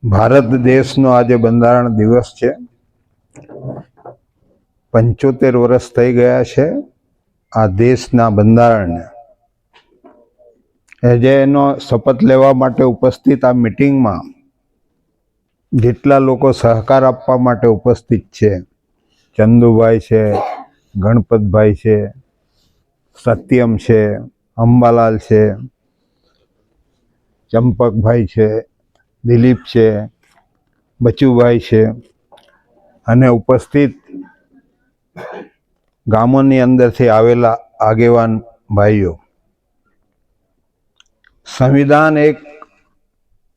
ભારત દેશનો આજે બંધારણ દિવસ છે. 75 વર્ષ થઈ ગયા છે આ દેશના બંધારણને. જે એનો શપથ લેવા માટે ઉપસ્થિત આ મિટિંગમાં જેટલા લોકો સહકાર આપવા માટે ઉપસ્થિત છે, ચંદુભાઈ છે, ગણપતભાઈ છે, સત્યમ છે, અંબાલાલ છે, ચંપકભાઈ છે, દિલીપ છે, બચુભાઈ છે, અને ઉપસ્થિત ગામોની અંદરથી આવેલા આગેવાન ભાઈઓ. સંવિધાન એક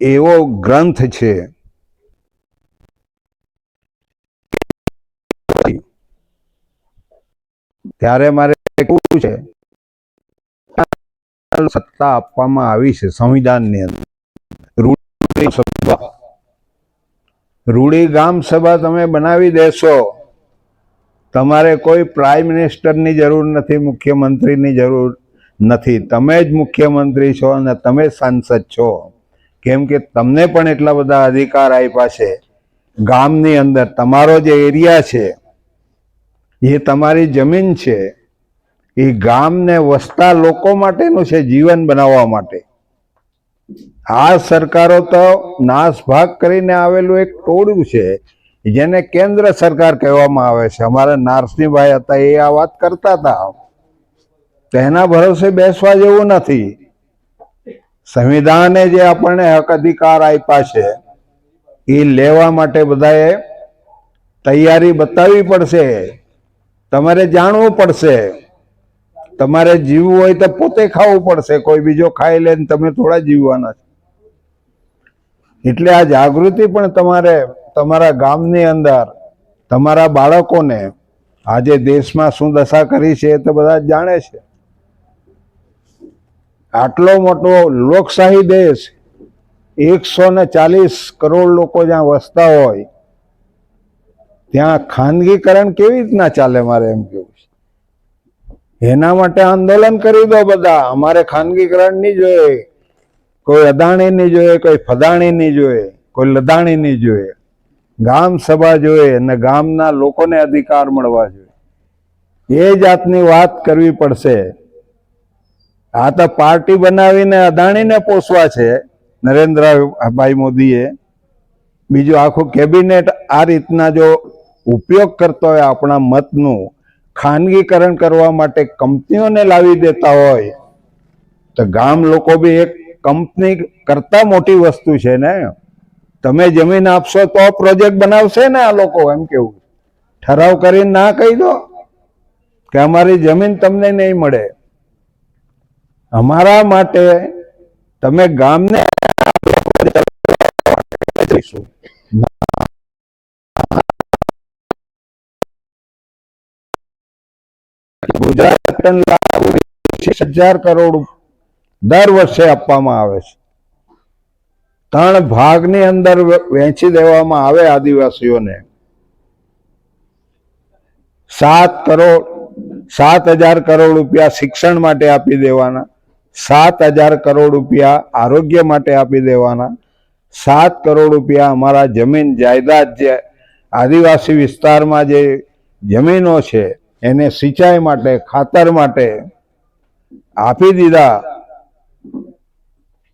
એવો ગ્રંથ છે ત્યારે મારે કહેવું છે, સત્તા આપવામાં આવી છે સંવિધાનની અંદર. રૂડી ગામ સભા તમે બનાવી દેશો, તમારે કોઈ પ્રાઇમ મિનિસ્ટરની જરૂર નથી, મુખ્યમંત્રીની જરૂર નથી. તમે જ મુખ્યમંત્રી છો અને તમે સાંસદ છો, કેમ કે તમને પણ એટલા બધા અધિકાર આપ્યા છે. ગામની અંદર તમારો જે એરિયા છે, એ તમારી જમીન છે, એ ગામને વસતા લોકો માટેનું છે, જીવન બનાવવા માટે. આ સરકારો તો નાસભાગ કરીને આવેલું એક ટોળું છે, જેને કેન્દ્ર સરકાર કહેવામાં આવે છે. અમારા નારસિંહભાઈ હતા, એ આ વાત કરતા હતા. તેના ભરોસે બેસવા જેવું નથી. સંવિધાને જે આપણને હક અધિકાર આપ્યા છે, એ લેવા માટે બધાએ તૈયારી બતાવવી પડશે. તમારે જાણવું પડશે. તમારે જીવવું હોય તો પોતે ખાવું પડશે. કોઈ બીજો ખાઈ લે ને તમે થોડા જીવવાના છે. એટલે આ જાગૃતિ પણ તમારે તમારા ગામની અંદર તમારા બાળકોને આજે દેશમાં શું દશા કરી છે એ તો બધા જ જાણે છે. આટલો મોટો લોકશાહી દેશ, 140 કરોડ લોકો જ્યાં વસતા હોય, ત્યાં ખાનગીકરણ કેવી રીતના ચાલે? મારે એમ કેવું છે, એના માટે આંદોલન કરી દો બધા. અમારે ખાનગીકરણ નહીં જોઈએ, કોઈ અદાણી નહીં જોઈએ, કોઈ ફદાણી નહીં જોઈએ, કોઈ લદાણી નહીં જોઈએ. ગામ સભા જોઈએ અને ગામના લોકોને અધિકાર મળવા જોઈએ. એ જાતની વાત કરવી પડશે. આ તો પાર્ટી બનાવીને અદાણીને પોષવા છે નરેન્દ્રભાઈ મોદીએ. બીજું આખું કેબિનેટ આ રીતના જો ઉપયોગ કરતો હોય આપણા મતનું ખાનગીકરણ કરવા માટે, કંપનીઓને લાવી દેતા હોય, તો ગામ લોકો બી એક કંપની કરતા મોટી વસ્તુ છે ને. તમે જમીન આપશો તો પ્રોજેક્ટ બનાવશે ને આ લોકો. એમ કેવું, ઠરાવ કરીને ના કહી દો કે અમારી જમીન તમને નહીં મળે. અમારા માટે તમે ગામને ગુજરાત 26,000 કરોડ દર વર્ષે આપવામાં આવે છે. 3 ભાગની અંદર વહેંચી દેવામાં આવે આદિવાસીઓને. 7,000 કરોડ રૂપિયા શિક્ષણ માટે આપી દેવાના, 7,000 કરોડ રૂપિયા આરોગ્ય માટે આપી દેવાના, 7 કરોડ રૂપિયા અમારા જમીન જાયદાદ, જે આદિવાસી વિસ્તારમાં જે જમીનો છે એને સિંચાઈ માટે, ખાતર માટે આપી દીધા.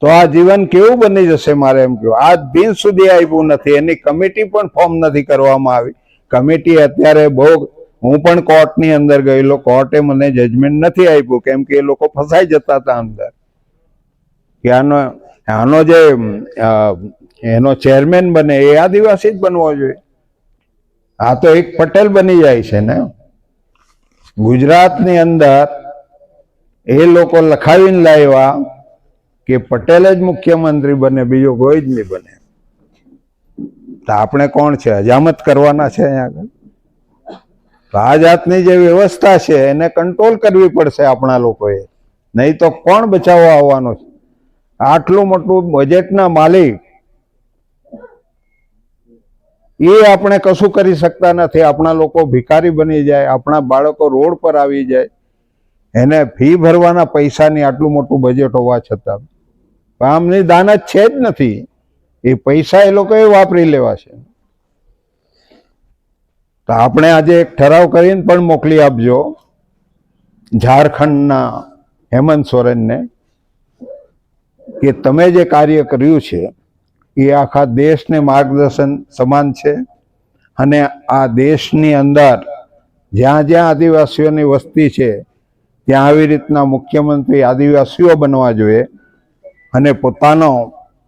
તો આ જીવન કેવું બની જશે? મારે એમ કહ્યું, આજ દિન સુધી આપ્યું નથી. એની કમિટી પણ ફોર્મ નથી કરવામાં આવી. કમિટી અત્યારે બહુ, હું પણ કોર્ટની અંદર ગયેલો, કોર્ટે મને જજમેન્ટ નથી આપ્યું, કેમ કે એ લોકો ફસાઈ જતા હતા અંદર કે આનો જે એનો ચેરમેન બને એ આદિવાસી જ બનવો જોઈએ. આ તો એક પટેલ બની જાય છે ને. ગુજરાતની અંદર એ લોકો લખાવીને લાવ્યા કે પટેલ જ મુખ્યમંત્રી બને, બીજો કોઈ જ નહીં બને. તો આપણે કોણ છે? હજામત કરવાના છે અહીંયા આગળ? તો આ જાતની જે વ્યવસ્થા છે એને કંટ્રોલ કરવી પડશે આપણા લોકોએ, નહીં તો કોણ બચાવવા આવવાનું છે? આટલું મોટું બજેટના માલિક એ આપણે કશું કરી શકતા નથી. આપણા લોકો ભિખારી બની જાય, આપણા બાળકો રોડ પર આવી જાય, એને ફી ભરવાના પૈસાની આટલું મોટું બજેટ હોવા છતાં આમની દાનત છે જ નથી. એ પૈસા એ લોકોએ વાપરી લેવા છે. તો આપણે આજે એક ઠરાવ કરીને પણ મોકલી આપજો ઝારખંડના હેમંત સોરેનને કે તમે જે કાર્ય કર્યું છે એ આખા દેશને માર્ગદર્શન સમાન છે. અને આ દેશની અંદર જ્યાં જ્યાં આદિવાસીઓની વસ્તી છે ત્યાં આવી રીતના મુખ્યમંત્રી આદિવાસીઓ બનવા જોઈએ અને પોતાનો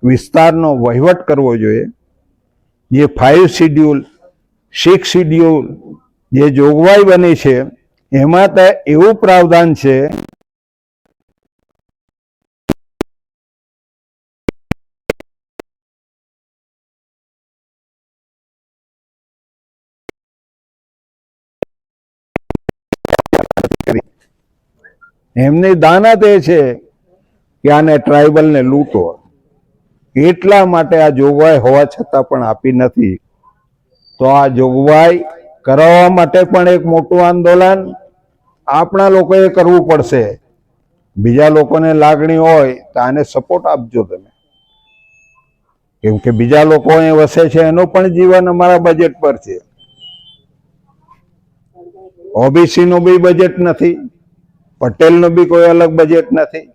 વિસ્તારનો વહીવટ કરવો જોઈએ. જે 5 શિડ્યુલ 6 શિડ્યુલ જે જોગવાઈ બની છે એમાં તો એવું પ્રાવધાન છે એમની દાનત એ છે કે આને ટ્રાઇબલને લૂંટો, એટલા માટે આ જોગવાઈ હોવા છતાં પણ આપી નથી. તો આ જોગવાઈ કરાવવા માટે પણ એક મોટું આંદોલન આપણા લોકોએ કરવું પડશે. બીજા લોકોને લાગણી હોય તો આને સપોર્ટ આપજો તમે, કેમ કે બીજા લોકો અહીં વસે છે એનું પણ જીવન અમારા બજેટ પર છે. ઓબીસી નું બી બજેટ નથી, પટેલનું બી કોઈ અલગ બજેટ નથી,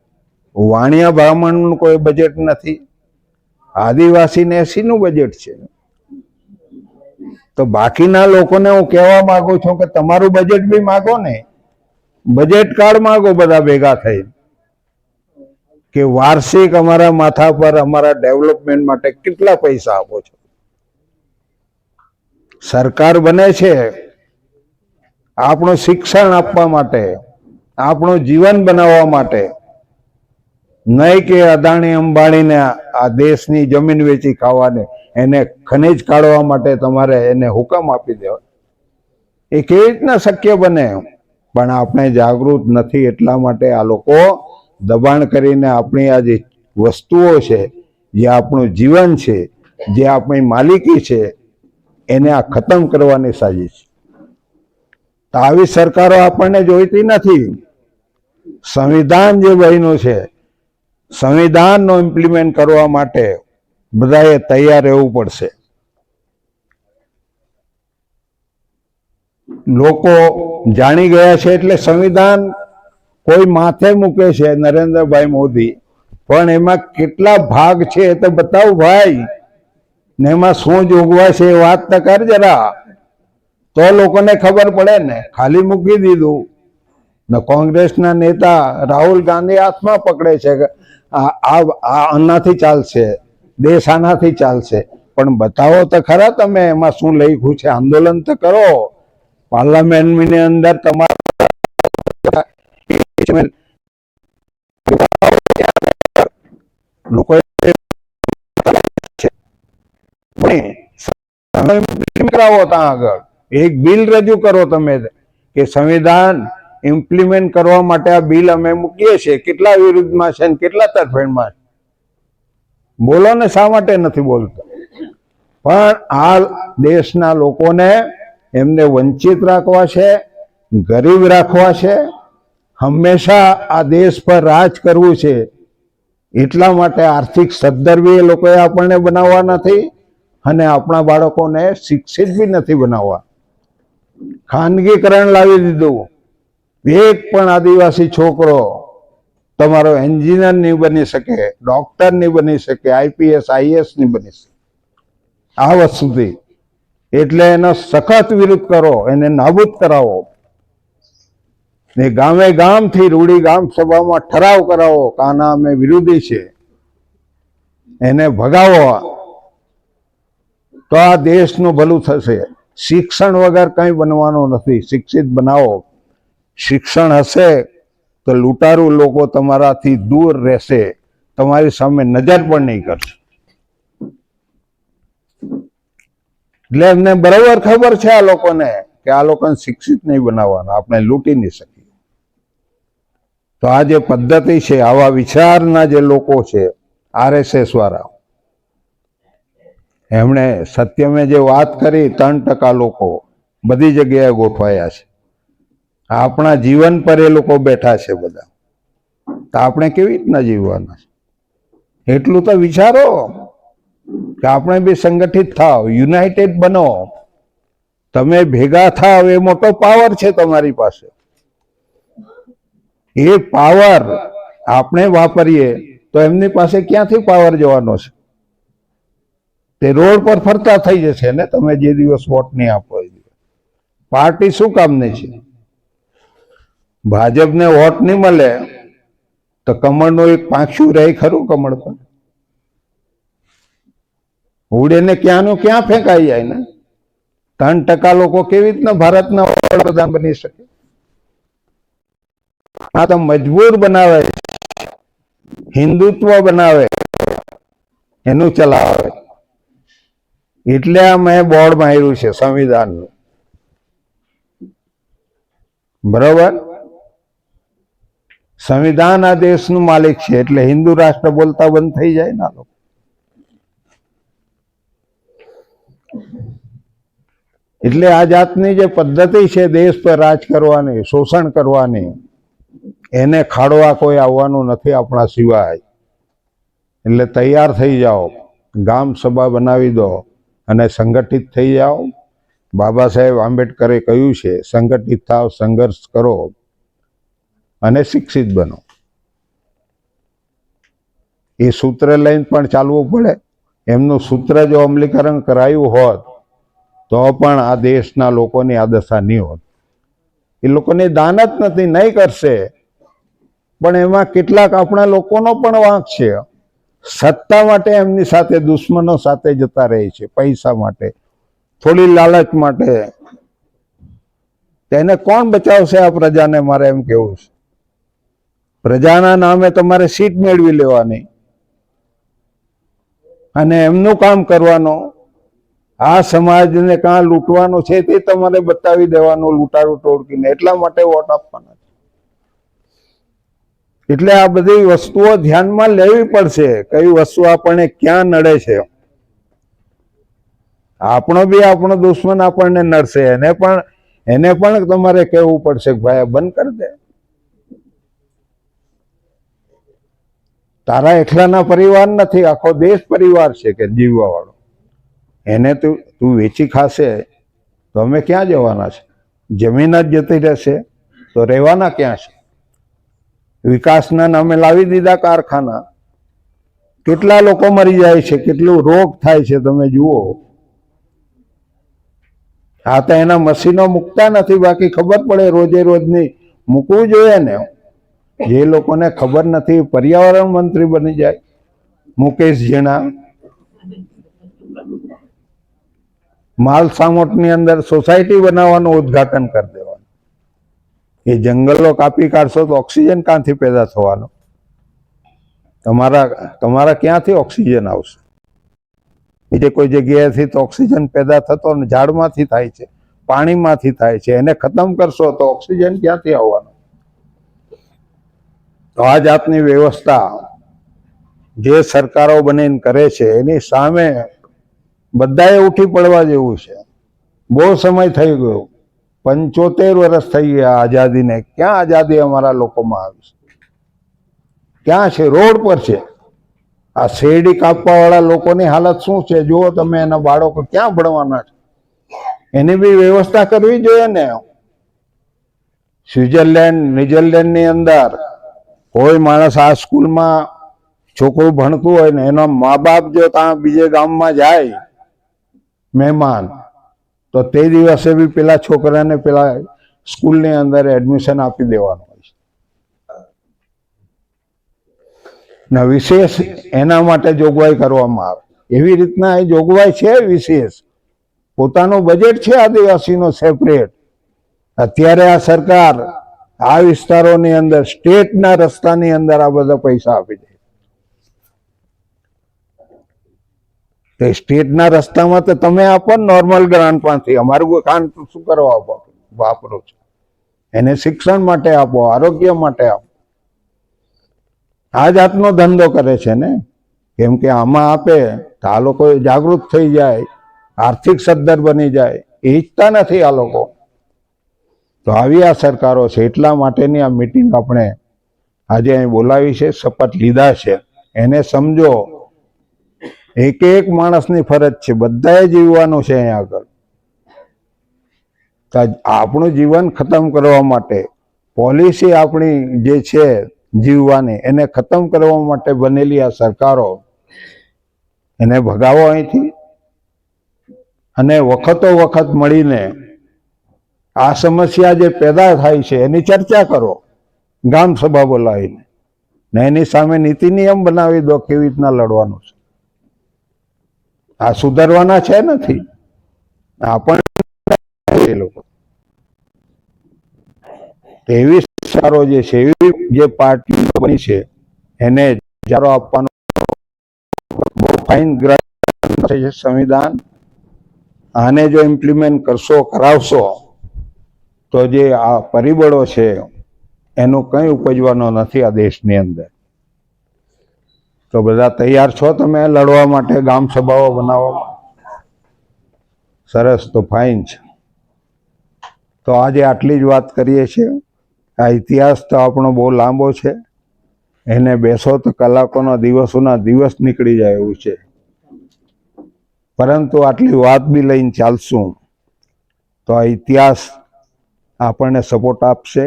વાણિયા બ્રાહ્મણનું કોઈ બજેટ નથી, આદિવાસી ને એસીનું બજેટ છે. તો બાકીના લોકોને હું કહેવા માંગુ છું કે તમારું બજેટ બી માગો ને, બજેટ કાર્ડ માગો બધા ભેગા થઈ કે વાર્ષિક અમારા માથા પર અમારા ડેવલપમેન્ટ માટે કેટલા પૈસા આપો છો. સરકાર બને છે આપણું શિક્ષણ આપવા માટે, આપણું જીવન બનાવવા માટે, નહીં કે અદાણી અંબાણીને આ દેશની જમીન વેચી ખાવાને, એને ખનિજ કાઢવા માટે તમારે એને હુકમ આપી દેવા. એ કેવી રીતના શક્ય બને? પણ આપણે જાગૃત નથી, એટલા માટે આ લોકો દબાણ કરીને આપણી આ જે વસ્તુઓ છે, જે આપણું જીવન છે, જે આપણી માલિકી છે, એને આ ખતમ કરવાની સાજિશ છે. તો આવી સરકારો આપણને જોઈતી નથી. સંવિધાન જે બન્યું છે, સંવિધાનનો ઇમ્પ્લિમેન્ટ કરવા માટે બધાએ તૈયાર રહેવું પડશે. લોકો જાણી ગયા છે એટલે સંવિધાન કોઈ માથે મૂકે છે નરેન્દ્રભાઈ મોદી, પણ એમાં કેટલા ભાગ છે એ તો બતાવ ભાઈ, ને એમાં શું જોગવાઈ છે એ વાત તો કર જરા, તો લોકોને ખબર પડે ને. ખાલી મૂકી દીધું ને કોંગ્રેસના નેતા રાહુલ ગાંધી હાથમાં પકડે છે કે આનાથી ચાલશે, દેશ આનાથી ચાલશે. પણ બતાવો તો ખરા તમે એમાં શું લખ્યું છે. આંદોલન તો કરો પાર્લામેન્ટની અંદર. તમારા લોકો કરાવો ત્યાં આગળ એક બિલ રજૂ કરો તમે કે સંવિધાન ઇમ્પ્લિમેન્ટ કરવા માટે આ બિલ અમે મૂકીએ છીએ. કેટલા વિરુદ્ધમાં છે ને કેટલા તરફેણમાં? બોલો ને, શા માટે નથી બોલતા? પણ આ દેશના લોકોને એમને વંચિત રાખવા છે, ગરીબ રાખવા છે, હંમેશા આ દેશ પર રાજ કરવું છે. એટલા માટે આર્થિક સદ્ધરવી એ લોકોએ આપણને બનાવવા નથી અને આપણા બાળકોને શિક્ષિત બી નથી બનાવવા. ખાનગીકરણ લાવી દીધું. એક પણ આદિવાસી છોકરો તમારો એન્જિનિયર નહીં બની શકે, ડોક્ટર નહીં બની શકે, આઈપીએસ આઈએસ નહીં બની શકે આ વસ્તુથી. એટલે એનો સખત વિરોધ કરો, એને નાબૂદ કરાવો. ને ગામે ગામથી રૂડી ગામ સભામાં ઠરાવ કરાવો કે આના અમે વિરોધી છે, એને ભગાવો. તો આ દેશનું ભલું થશે. શિક્ષણ વગર કંઈ બનવાનું નથી. શિક્ષિત બનાવો. શિક્ષણ હશે તો લૂંટારૂ લોકો તમારાથી દૂર રહેશે, તમારી સામે નજર પણ નહીં કરશે. એટલે એમને બરાબર ખબર છે આ લોકોને કે આ લોકોને શિક્ષિત નહીં બનાવવાના, આપણે લૂંટી નહીં શકીએ. તો આ જે પદ્ધતિ છે, આવા વિચારના જે લોકો છે આરએસએસ વાળા, એમણે સત્યમે જે વાત કરી 3% લોકો બધી જગ્યાએ ગોઠવાયા છે. આપણા જીવન પર એ લોકો બેઠા છે બધા. તો આપણે કેવી રીતના જીવવાના છે એટલું તો વિચારો. કે આપણે બી સંગઠિત થાવ, યુનાઇટેડ બનો, તમે ભેગા થાવ, એ મોટો પાવર છે તમારી પાસે. એ પાવર આપણે વાપરીએ તો એમની પાસે ક્યાંથી પાવર જવાનો છે? તે રોડ પર ફરતા થઈ જશે ને તમે જે દિવસ વોટ નહીં આપો. પાર્ટી શું કામની છે? ભાજપને વોટ નહીં મળે તો કમળનું એક પાંખિયું રહે ખરું? કમળ પર ઉડે ને ક્યાંનું ક્યાં ફેંકાઈ જાય ને. 3% લોકો કેવી રીતના ભારતના વડાપ્રધાન બની શકે? આ તો મજબૂર બનાવે, હિન્દુત્વ બનાવે, એનું ચલાવે. એટલે આ મેં બોર્ડ માર્યું છે સંવિધાનનું. બરોબર? સંવિધાન આ દેશનું માલિક છે, એટલે હિન્દુ રાષ્ટ્ર બોલતા બંધ થઈ જાય ના લોકો. એટલે આ જાતની જે પદ્ધતિ છે દેશ પર રાજ કરવાની, શોષણ કરવાની, એને ખાડવા કોઈ આવવાનું નથી આપણા સિવાય. એટલે તૈયાર થઈ જાઓ, ગામ સભા બનાવી દો અને સંગઠિત થઈ જાઓ. બાબા સાહેબ આંબેડકરે કહ્યું છે, સંગઠિત થાવ, સંઘર્ષ કરો અને શિક્ષિત બનો. એ સૂત્ર લઈને પણ ચાલવું પડે. એમનું સૂત્ર જો અમલીકરણ કરાયું હોત તો પણ આ દેશના લોકોની આ દશા નહીં હોત. એ લોકોની દાન જ નથી, નહીં કરશે. પણ એમાં કેટલાક આપણા લોકોનો પણ વાંક છે. સત્તા માટે એમની સાથે દુશ્મનો સાથે જતા રહે છે, પૈસા માટે, થોડી લાલચ માટે. તેને કોણ બચાવશે આ પ્રજાને? મારે એમ કેવું છે, પ્રજાના નામે તમારે સીટ મેળવી લેવાની અને એમનું કામ કરવાનું. આ સમાજને કાં લૂંટવાનું છે તે તમારે બતાવી દેવાનું, લૂંટારૂ ટોળકીને. એટલા માટે વોટ આપવાના. એટલે આ બધી વસ્તુઓ ધ્યાનમાં લેવી પડશે, કઈ વસ્તુ આપણને ક્યાં નડે છે. આપણો દુશ્મન આપણને નડશે, એને પણ તમારે કહેવું પડશે કે ભાઈ બંધ કરી દે. તારા એકલાના પરિવાર નથી, આખો દેશ પરિવાર છે કે જીવવા વાળો. એને તું વેચી ખાશે તો અમે ક્યાં જવાના છે? જમીન જ જતી રહેશે તો રહેવાના ક્યાં છે? વિકાસના નામે લાવી દીધા કારખાના. કેટલા લોકો મરી જાય છે, કેટલું રોગ થાય છે, તમે જુઓ. આ તો એના મશીનો મૂકતા નથી, બાકી ખબર પડે રોજે રોજની મૂકવું જોઈએ ને. જે લોકોને ખબર નથી, પર્યાવરણ મંત્રી બની જાય. મુકેશ જીણા માલસામોટની અંદર સોસાયટી બનાવવાનું ઉદ્ઘાટન કરી દેવાનું. એ જંગલો કાપી કાઢશો તો ઓક્સિજન ક્યાંથી પેદા થવાનો? તમારા ક્યાંથી ઓક્સિજન આવશે? બીજે કોઈ જગ્યાએથી તો ઓક્સિજન પેદા થતો ને ઝાડમાંથી થાય છે, પાણીમાંથી થાય છે. એને ખતમ કરશો તો ઓક્સિજન ક્યાંથી આવવાનો? તો આ જાતની વ્યવસ્થા જે સરકારો બનીને કરે છે એની સામે બધાએ ઉઠી પડવા જેવું છે. બહુ સમય થઈ ગયો, 75 વર્ષ થઈ ગયા આઝાદીને. ક્યાં આઝાદી અમારા લોકોમાં આવી છે? ક્યાં છે? રોડ પર છે. આ શેરડી કાપવા વાળા લોકોની હાલત શું છે જુઓ તમે. એના બાળકો ક્યાં ભણવાના છે? એની બી વ્યવસ્થા કરવી જોઈએ ને. સ્વિટ્ઝરલેન્ડ, ન્યુઝીલેન્ડ ની અંદર કોઈ માણસ આ સ્કૂલમાં છોકરું ભણતું હોય ને એના મા બાપ જો ત્યાં બીજે ગામમાં જાય મહેમાન, તો તે દિવસે બી પેલા છોકરાને પેલા સ્કૂલની અંદર એડમિશન આપી દેવાનું હોય છે. ને વિશેષ એના માટે જોગવાઈ કરવામાં આવે. એવી રીતના એ જોગવાઈ છે વિશેષ. પોતાનું બજેટ છે આદિવાસીનો સેપરેટ. અત્યારે આ સરકાર આ વિસ્તારોની અંદર સ્ટેટના રસ્તાની અંદર આ બધા પૈસા આપી દે. સ્ટેટના રસ્તામાં તો તમે આપો નોર્મલ ગ્રાન્ટમાંથી. અમારું ગ્રાન્ટ શું કરવા વાપરો છો? એને શિક્ષણ માટે આપો, આરોગ્ય માટે આપો. આ જાતનો ધંધો કરે છે ને. કેમ કે આમાં આપે તો આ લોકો જાગૃત થઈ જાય, આર્થિક સદ્ધર બની જાય. એ ઈચ્છતા નથી આ લોકો. તો આવી આ સરકારો છે. એટલા માટેની આ મીટિંગ આપણે આજે અહીં બોલાવી છે, શપથ લીધા છે. એને સમજો એક એક માણસની ફરજ છે, બધાએ જીવવાનું છે અહીંયા આગળ. તો આપણું જીવન ખતમ કરવા માટે પોલિસી આપણી જે છે જીવવાની એને ખતમ કરવા માટે બનેલી આ સરકારો, એને ભગાવો અહીંથી અને વખતો વખત મળીને આ સમસ્યા જે પેદા થાય છે એની ચર્ચા કરો, ગામ સભા બોલાવીને, ને એની સામે નીતિ નિયમ બનાવી દો કેવી રીતના લડવાનું છે. આ સુધારવાના છે નથી, આપણને લોકો એવી સારો જે છે એવી જે પાર્ટી બની છે એને જારો આપવાનો બહુ ફાઇન ગ્રંથ છે સંવિધાન. આને જો ઇમ્પ્લિમેન્ટ કરશો, કરાવશો તો જે આ પરિબળો છે એનું કંઈ ઉપજવાનો નથી આ દેશની અંદર. તો બધા તૈયાર છો તમે લડવા માટે, ગામ સભાઓ બનાવવા? સરસ, તો ફાઇન છે. તો આજે આટલી જ વાત કરીએ છીએ. આ ઇતિહાસ તો આપણો બહુ લાંબો છે, એને બેસો તો કલાકોના દિવસોના દિવસ નીકળી જાય એવું છે. પરંતુ આટલી વાત બી લઈને ચાલશું તો આ ઇતિહાસ આપણને સપોર્ટ આપશે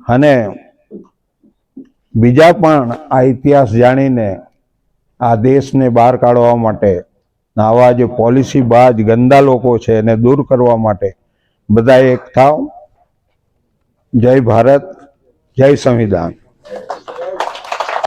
અને બીજા પણ આ ઇતિહાસ જાણીને આ દેશને બહાર કાઢવા માટે, આવા જે પોલિસી બાજ ગંદા લોકો છે એને દૂર કરવા માટે બધા એક થાવ. જય ભારત, જય સંવિધાન.